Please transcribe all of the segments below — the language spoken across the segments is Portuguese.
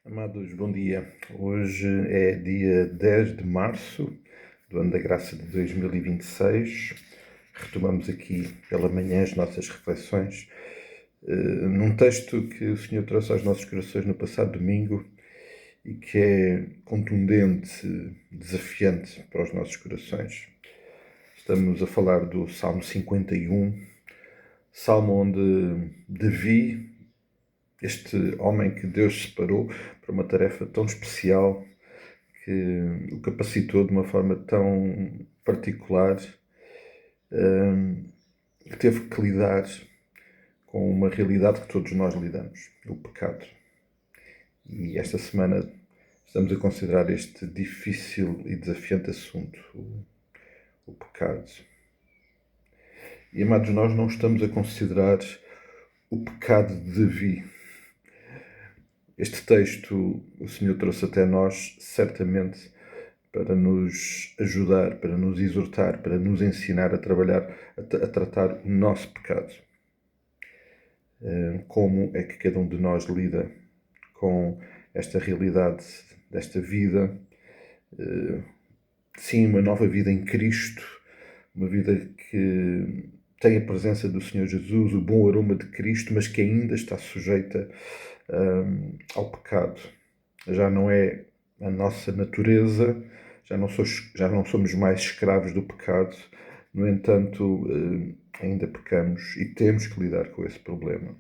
Amados, bom dia. Hoje é dia 10 de março do ano da graça de 2026. Retomamos aqui pela manhã as nossas reflexões num texto que o Senhor trouxe aos nossos corações no passado domingo e que é contundente, desafiante para os nossos corações. Estamos a falar do Salmo 51, salmo onde Davi, este homem que Deus separou para uma tarefa tão especial, que o capacitou de uma forma tão particular, que teve que lidar com uma realidade que todos nós lidamos, o pecado. E esta semana estamos a considerar este difícil e desafiante assunto, o pecado. E, amados, nós não estamos a considerar o pecado de Davi. Este texto o Senhor trouxe até nós, certamente, para nos ajudar, para nos exortar, para nos ensinar a trabalhar, a tratar o nosso pecado. Como é que cada um de nós lida com esta realidade desta vida? Sim, uma nova vida em Cristo, uma vida que tem a presença do Senhor Jesus, o bom aroma de Cristo, mas que ainda está sujeita ao pecado. Já não é a nossa natureza, já não somos mais escravos do pecado, no entanto, ainda pecamos e temos que lidar com esse problema.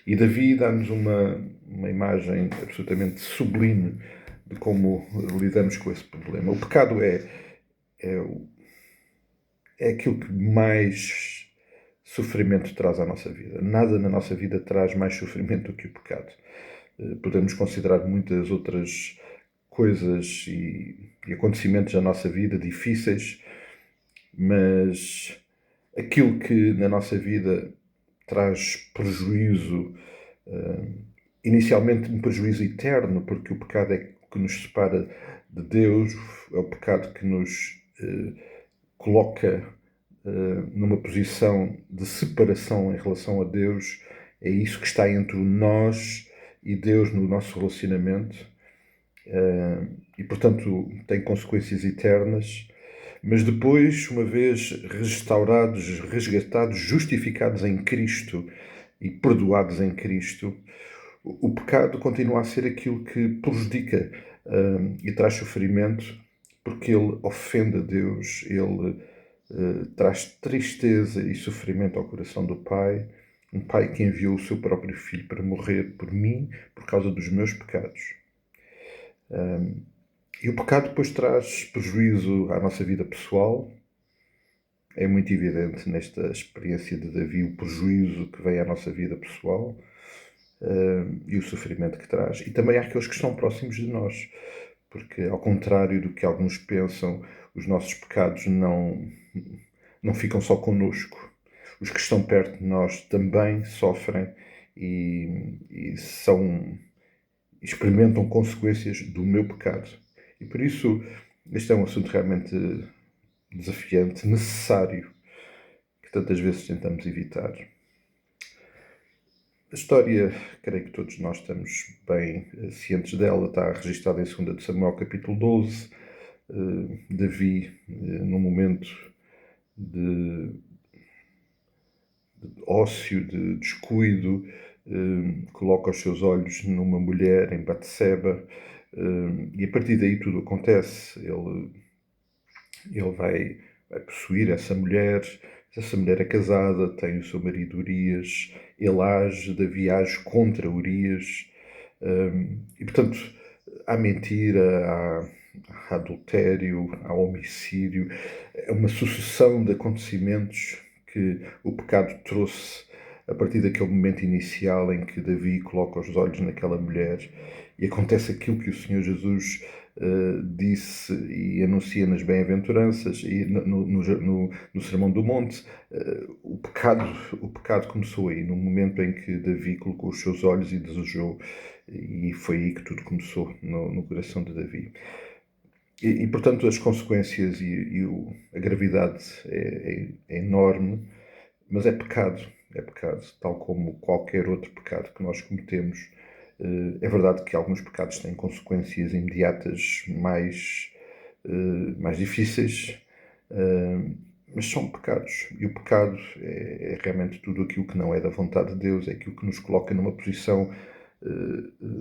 E Davi dá-nos uma imagem absolutamente sublime de como lidamos com esse problema. O pecado é aquilo que mais sofrimento traz à nossa vida. Nada na nossa vida traz mais sofrimento do que o pecado. Podemos considerar muitas outras coisas e acontecimentos da nossa vida difíceis, mas aquilo que na nossa vida traz prejuízo, inicialmente um prejuízo eterno, porque o pecado é o que nos separa de Deus, é o pecado que nos coloca numa posição de separação em relação a Deus. É isso que está entre nós e Deus no nosso relacionamento. E, portanto, tem consequências eternas. Mas depois, uma vez restaurados, resgatados, justificados em Cristo e perdoados em Cristo, o pecado continua a ser aquilo que prejudica e traz sofrimento, porque ele ofende a Deus, ele traz tristeza e sofrimento ao coração do Pai, um Pai que enviou o seu próprio Filho para morrer por mim, por causa dos meus pecados. E o pecado depois traz prejuízo à nossa vida pessoal. É muito evidente nesta experiência de Davi o prejuízo que vem à nossa vida pessoal e o sofrimento que traz. E também àqueles que estão próximos de nós, porque, ao contrário do que alguns pensam, os nossos pecados não ficam só connosco. Os que estão perto de nós também sofrem e experimentam consequências do meu pecado. E por isso, este é um assunto realmente desafiante, necessário, que tantas vezes tentamos evitar. A história, creio que todos nós estamos bem cientes dela, está registada em 2 de Samuel, capítulo 12. Davi, num momento de ócio, de descuido, coloca os seus olhos numa mulher, em Batseba, e a partir daí tudo acontece. Ele vai possuir essa mulher é casada, tem o seu marido Urias, ele age, Davi age contra Urias, e portanto há mentira, há adultério, há homicídio, é uma sucessão de acontecimentos que o pecado trouxe a partir daquele momento inicial em que Davi coloca os olhos naquela mulher e acontece aquilo que o Senhor Jesus disse e anuncia nas bem-aventuranças e no Sermão do Monte. O pecado começou aí, no momento em que Davi colocou os seus olhos e desejou, e foi aí que tudo começou no coração de Davi. E portanto, as consequências e a gravidade é enorme, mas é pecado, tal como qualquer outro pecado que nós cometemos. É verdade que alguns pecados têm consequências imediatas mais difíceis, mas são pecados. E o pecado é realmente tudo aquilo que não é da vontade de Deus, é aquilo que nos coloca numa posição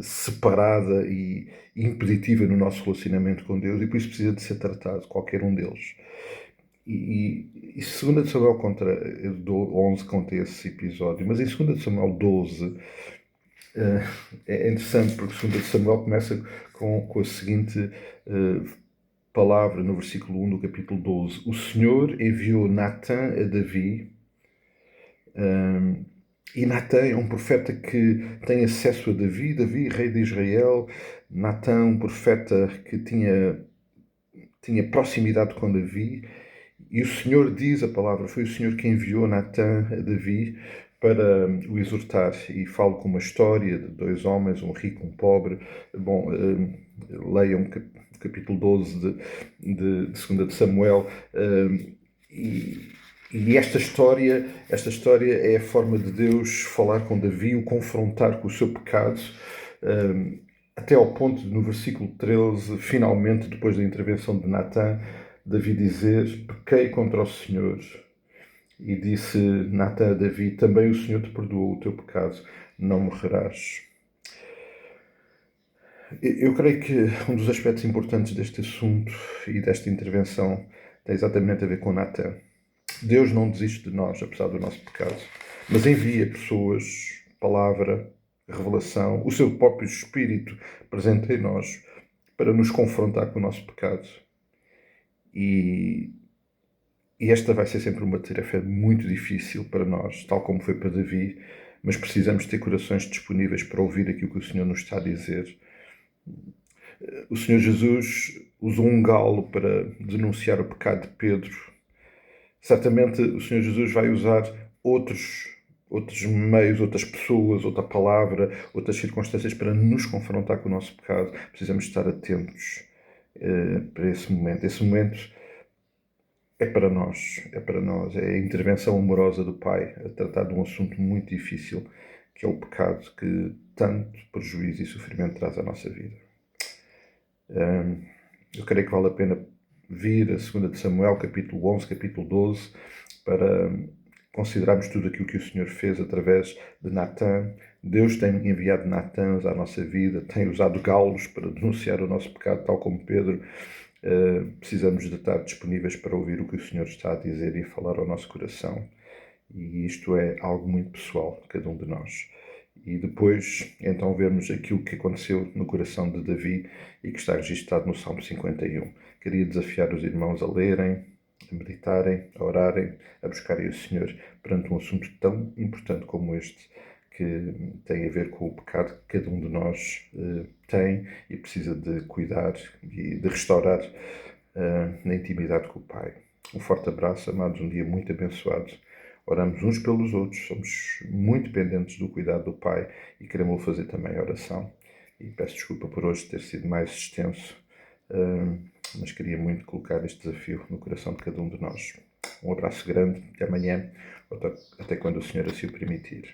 separada e impeditiva no nosso relacionamento com Deus, e por isso precisa de ser tratado, qualquer um deles. E 2 Samuel contra 11 conta esse episódio, mas em 2 Samuel 12 é interessante, porque 2 Samuel começa com a seguinte palavra no versículo 1 do capítulo 12: O Senhor enviou Natã a Davi. E Natã é um profeta que tem acesso a Davi, rei de Israel. Natã, um profeta que tinha proximidade com Davi. E o Senhor diz a palavra, foi o Senhor que enviou Natã a Davi para o exortar. E falo com uma história de dois homens, um rico e um pobre. Bom, leiam o capítulo 12 de 2 de Samuel. E esta história é a forma de Deus falar com Davi, o confrontar com o seu pecado, até ao ponto de, no versículo 13, finalmente, depois da intervenção de Natã, Davi dizer: pequei contra o Senhor. E disse Natã a Davi: também o Senhor te perdoou o teu pecado, não morrerás. Eu creio que um dos aspectos importantes deste assunto e desta intervenção tem exatamente a ver com Natã. Deus não desiste de nós, apesar do nosso pecado, mas envia pessoas, palavra, revelação, o seu próprio Espírito presente em nós para nos confrontar com o nosso pecado. E esta vai ser sempre uma tarefa muito difícil para nós, tal como foi para Davi, mas precisamos ter corações disponíveis para ouvir aquilo que o Senhor nos está a dizer. O Senhor Jesus usou um galo para denunciar o pecado de Pedro. Certamente o Senhor Jesus vai usar outros meios, outras pessoas, outra palavra, outras circunstâncias para nos confrontar com o nosso pecado. Precisamos estar atentos para esse momento. Esse momento é para nós, é a intervenção amorosa do Pai a tratar de um assunto muito difícil, que é o pecado que tanto prejuízo e sofrimento traz à nossa vida. Eu creio que vale a pena vir a 2 de Samuel, capítulo 11, capítulo 12, para considerarmos tudo aquilo que o Senhor fez através de Natã. Deus tem enviado Natãs à nossa vida, tem usado galos para denunciar o nosso pecado, tal como Pedro. Precisamos de estar disponíveis para ouvir o que o Senhor está a dizer e a falar ao nosso coração. E isto é algo muito pessoal de cada um de nós. E depois, então, vemos aquilo que aconteceu no coração de Davi e que está registado no Salmo 51. Queria desafiar os irmãos a lerem, a meditarem, a orarem, a buscarem o Senhor perante um assunto tão importante como este, que tem a ver com o pecado que cada um de nós tem e precisa de cuidar e de restaurar na intimidade com o Pai. Um forte abraço, amados, um dia muito abençoado. Oramos uns pelos outros, somos muito dependentes do cuidado do Pai e queremos fazer também a oração. E peço desculpa por hoje ter sido mais extenso, mas queria muito colocar este desafio no coração de cada um de nós. Um abraço grande, até amanhã, até quando o Senhor assim o permitir.